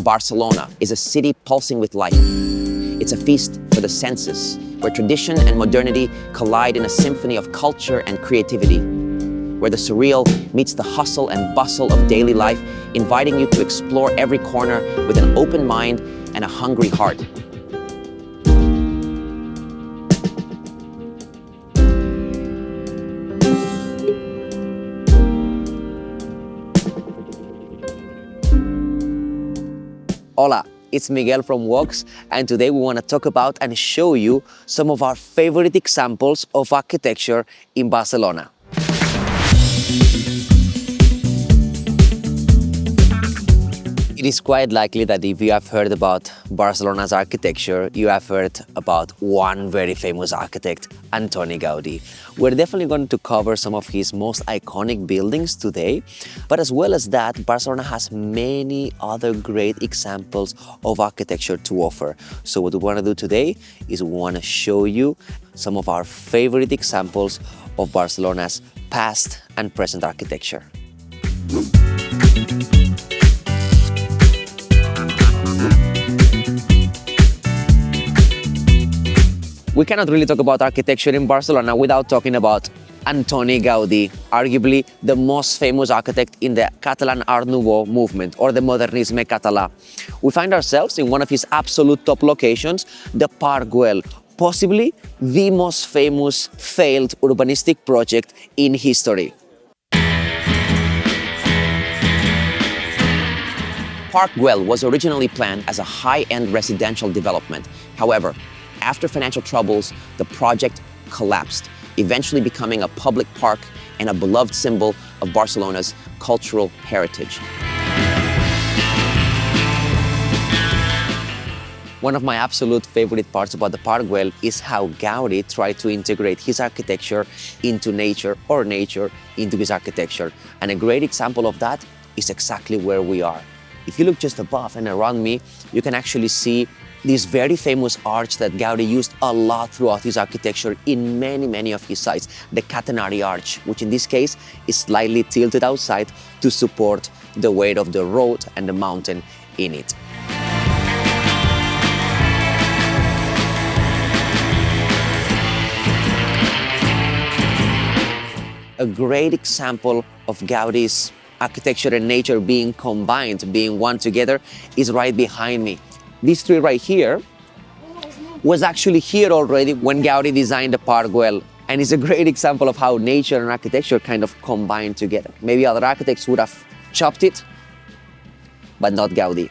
Barcelona is a city pulsing with life. It's a feast for the senses, where tradition and modernity collide in a symphony of culture and creativity, where the surreal meets the hustle and bustle of daily life, inviting you to explore every corner with an open mind and a hungry heart. Hola, it's Miguel from Walks, and today we want to talk about and show you some of our favorite examples of architecture in Barcelona. It is quite likely that if you have heard about Barcelona's architecture, you have heard about one very famous architect, Antoni Gaudí. We're definitely going to cover some of his most iconic buildings today, but as well as that, Barcelona has many other great examples of architecture to offer. So what we want to do today is we want to show you some of our favorite examples of Barcelona's past and present architecture. We cannot really talk about architecture in Barcelona without talking about Antoni Gaudí, arguably the most famous architect in the Catalan Art Nouveau movement, or the Modernisme Català. We find ourselves in one of his absolute top locations, the Parc Güell, possibly the most famous failed urbanistic project in history. Parc Güell was originally planned as a high-end residential development. However, after financial troubles, the project collapsed, eventually becoming a public park and a beloved symbol of Barcelona's cultural heritage. One of my absolute favorite parts about the Parc Güell is how Gaudí tried to integrate his architecture into nature, or nature into his architecture. And a great example of that is exactly where we are. If you look just above and around me, you can actually see this very famous arch that Gaudí used a lot throughout his architecture in many of his sites, the Catenari Arch, which in this case is slightly tilted outside to support the weight of the road and the mountain in it. A great example of Gaudí's architecture and nature being combined, being one together, is right behind me. This tree right here was actually here already when Gaudí designed the Parc Güell, and it's a great example of how nature and architecture kind of combine together. Maybe other architects would have chopped it, but not Gaudí.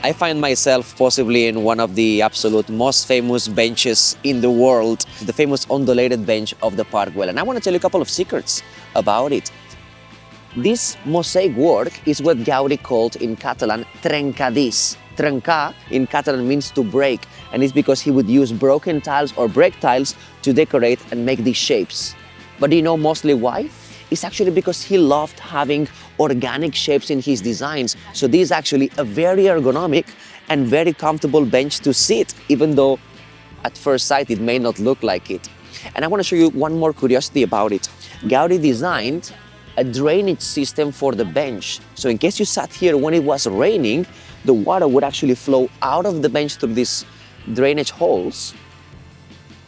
I find myself possibly in one of the absolute most famous benches in the world, the famous undulated bench of the Parc Güell. And I want to tell you a couple of secrets about it. This mosaic work is what Gaudí called in Catalan trencadís. Trencar in Catalan means to break, and it's because he would use broken tiles or break tiles to decorate and make these shapes. But do you know mostly why? It's actually because he loved having organic shapes in his designs. So this is actually a very ergonomic and very comfortable bench to sit, even though at first sight it may not look like it. And I want to show you one more curiosity about it. Gaudí designed a drainage system for the bench. So in case you sat here when it was raining, the water would actually flow out of the bench through these drainage holes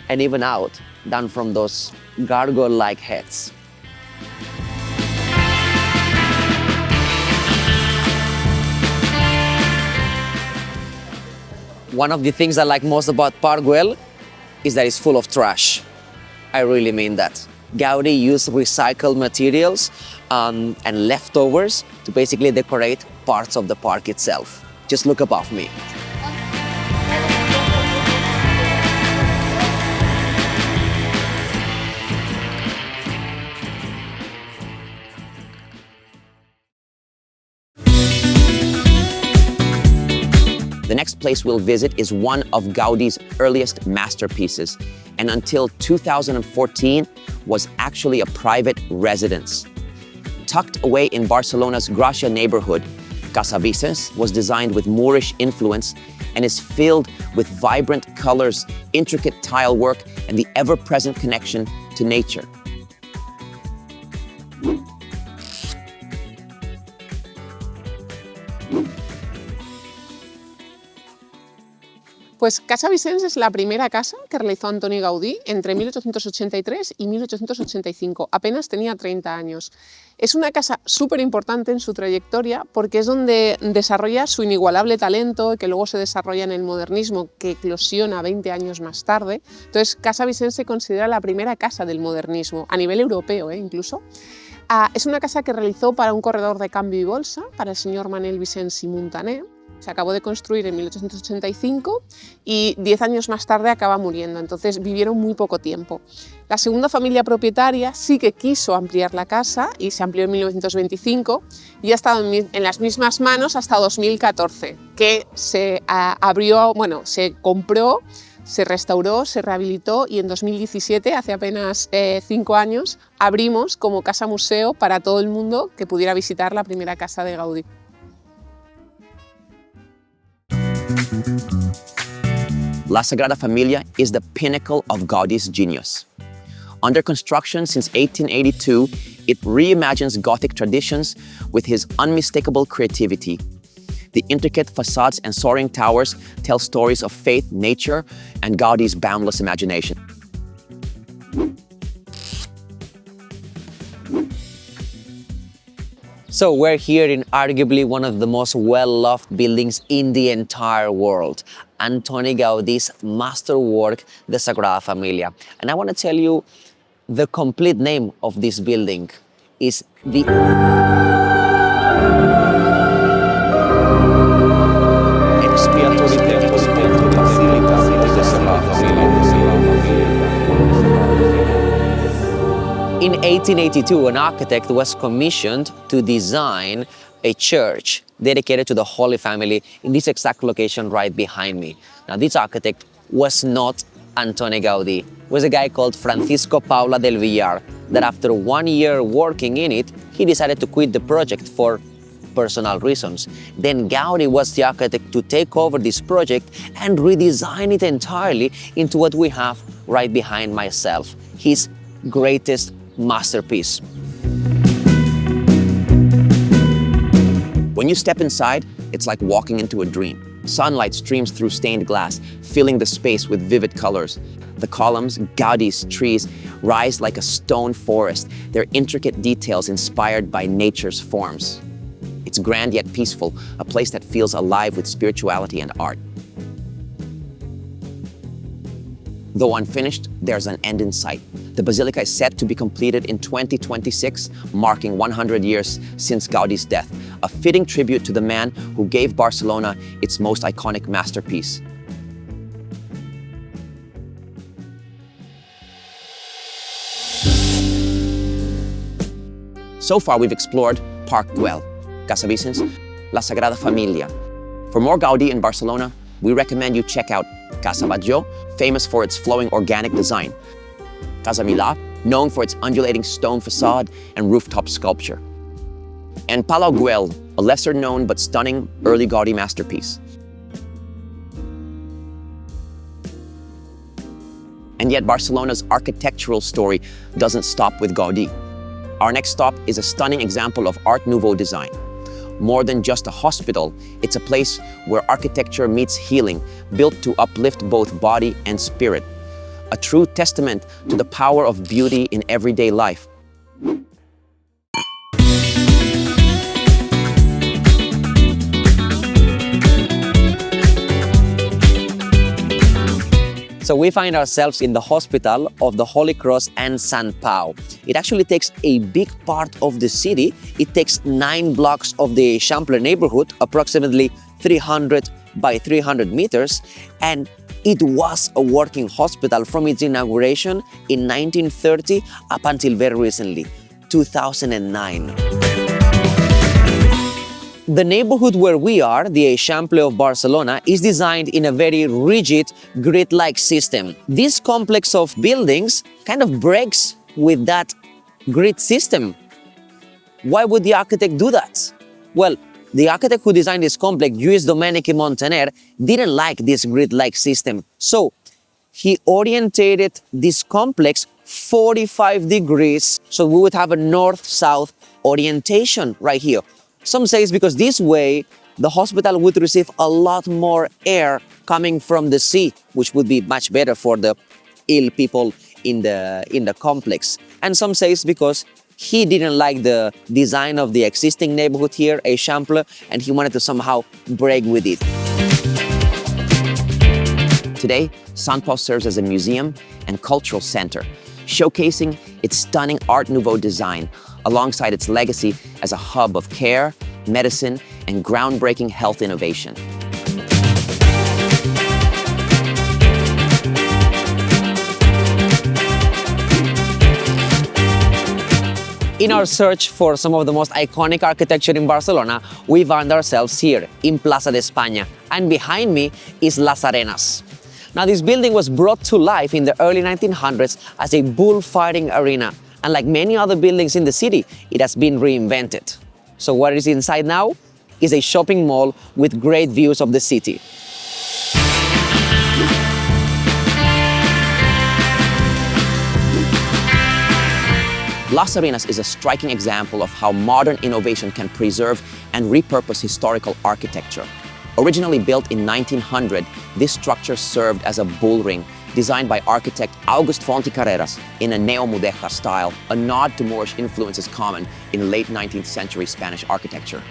and even out, down from those gargoyle-like heads. One of the things I like most about Parc Güell is that it's full of trash. I really mean that. Gaudí used recycled materials and leftovers to basically decorate parts of the park itself. Just look above me. The next place we'll visit is one of Gaudí's earliest masterpieces, and until 2014 was actually a private residence. Tucked away in Barcelona's Gracia neighborhood, Casa Vicens was designed with Moorish influence and is filled with vibrant colors, intricate tile work, and the ever-present connection to nature. Pues Casa Vicens es la primera casa que realizó Antoni Gaudí entre 1883 y 1885. Apenas tenía 30 años. Es una casa súper importante en su trayectoria porque es donde desarrolla su inigualable talento, que luego se desarrolla en el modernismo, que eclosiona 20 años más tarde. Entonces, Casa Vicens se considera la primera casa del modernismo, a nivel europeo incluso. Es una casa que realizó para un corredor de cambio y bolsa, para el señor Manel Vicens i Muntaner. Se acabó de construir en 1885 y 10 años más tarde acaba muriendo, entonces vivieron muy poco tiempo. La segunda familia propietaria sí que quiso ampliar la casa y se amplió en 1925 y ha estado en las mismas manos hasta 2014, que se se compró, se restauró, se rehabilitó y en 2017, hace apenas 5 años, abrimos como casa museo para todo el mundo que pudiera visitar la primera casa de Gaudí. La Sagrada Familia is the pinnacle of Gaudi's genius. Under construction since 1882, it reimagines Gothic traditions with his unmistakable creativity. The intricate facades and soaring towers tell stories of faith, nature, and Gaudi's boundless imagination. So we're here in arguably one of the most well-loved buildings in the entire world, Antoni Gaudi's masterwork, the Sagrada Familia. And I want to tell you the complete name of this building is the Expiatory Temple Basilica of the Sagrada Familia. In 1882, an architect was commissioned to design a church dedicated to the Holy Family in this exact location right behind me. Now, this architect was not Antoni Gaudí. It was a guy called Francisco Paula del Villar that after 1 year working in it, he decided to quit the project for personal reasons. Then Gaudí was the architect to take over this project and redesign it entirely into what we have right behind myself, his greatest masterpiece. When you step inside, it's like walking into a dream. Sunlight streams through stained glass, filling the space with vivid colors. The columns, Gaudi's trees, rise like a stone forest, their intricate details inspired by nature's forms. It's grand yet peaceful, a place that feels alive with spirituality and art. Though unfinished, there's an end in sight. The basilica is set to be completed in 2026, marking 100 years since Gaudi's death, a fitting tribute to the man who gave Barcelona its most iconic masterpiece. So far, we've explored Park Güell, Casa Vicens, La Sagrada Familia. For more Gaudí in Barcelona, we recommend you check out Casa Batlló, famous for its flowing organic design. Casa Milà, known for its undulating stone facade and rooftop sculpture. And Palau Güell, a lesser-known but stunning early Gaudí masterpiece. And yet Barcelona's architectural story doesn't stop with Gaudí. Our next stop is a stunning example of Art Nouveau design. More than just a hospital, it's a place where architecture meets healing, built to uplift both body and spirit. A true testament to the power of beauty in everyday life. So we find ourselves in the Hospital of the Holy Cross and Sant Pau. It actually takes a big part of the city. It takes 9 blocks of the Eixample neighborhood, approximately 300 by 300 meters, and it was a working hospital from its inauguration in 1930 up until very recently, 2009. The neighborhood where we are, the Eixample of Barcelona, is designed in a very rigid, grid-like system. This complex of buildings kind of breaks with that grid system. Why would the architect do that? Well, The architect who designed this complex, Lluís Domènech i Montaner, didn't like this grid-like system. So he orientated this complex 45 degrees, so we would have a north-south orientation right here. Some say it's because this way the hospital would receive a lot more air coming from the sea, which would be much better for the ill people in the complex. And some say it's because he didn't like the design of the existing neighborhood here, Eixample, and he wanted to somehow break with it. Today, Sant Pau serves as a museum and cultural center, showcasing its stunning Art Nouveau design alongside its legacy as a hub of care, medicine, and groundbreaking health innovation. In our search for some of the most iconic architecture in Barcelona, we found ourselves here in Plaza de España, and behind me is Las Arenas. Now, this building was brought to life in the early 1900s as a bullfighting arena, and like many other buildings in the city, it has been reinvented. So what is inside now is a shopping mall with great views of the city. Las Arenas is a striking example of how modern innovation can preserve and repurpose historical architecture. Originally built in 1900, this structure served as a bull ring designed by architect August Font i Carreras in a neo-mudéjar style, a nod to Moorish influences common in late 19th century Spanish architecture.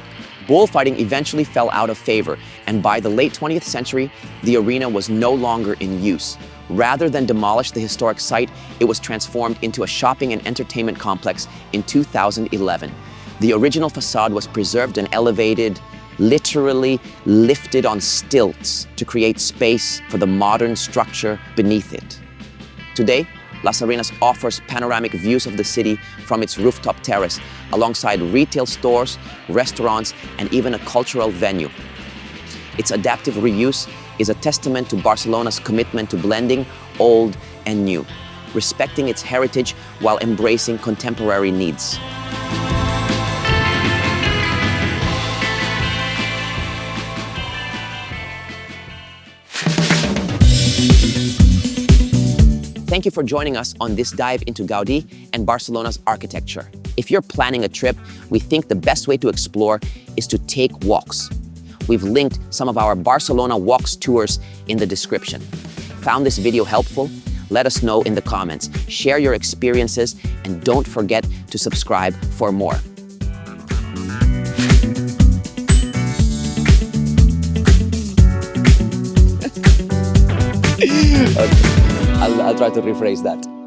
Bullfighting eventually fell out of favor, and by the late 20th century, the arena was no longer in use. Rather than demolish the historic site, it was transformed into a shopping and entertainment complex in 2011. The original facade was preserved and elevated, literally lifted on stilts to create space for the modern structure beneath it. Today, Las Arenas offers panoramic views of the city from its rooftop terrace, alongside retail stores, restaurants, and even a cultural venue. Its adaptive reuse is a testament to Barcelona's commitment to blending old and new, respecting its heritage while embracing contemporary needs. Thank you for joining us on this dive into Gaudí and Barcelona's architecture. If you're planning a trip, we think the best way to explore is to take walks. We've linked some of our Barcelona Walks tours in the description. Found this video helpful? Let us know in the comments. Share your experiences and don't forget to subscribe for more. Okay. I'll try to rephrase that.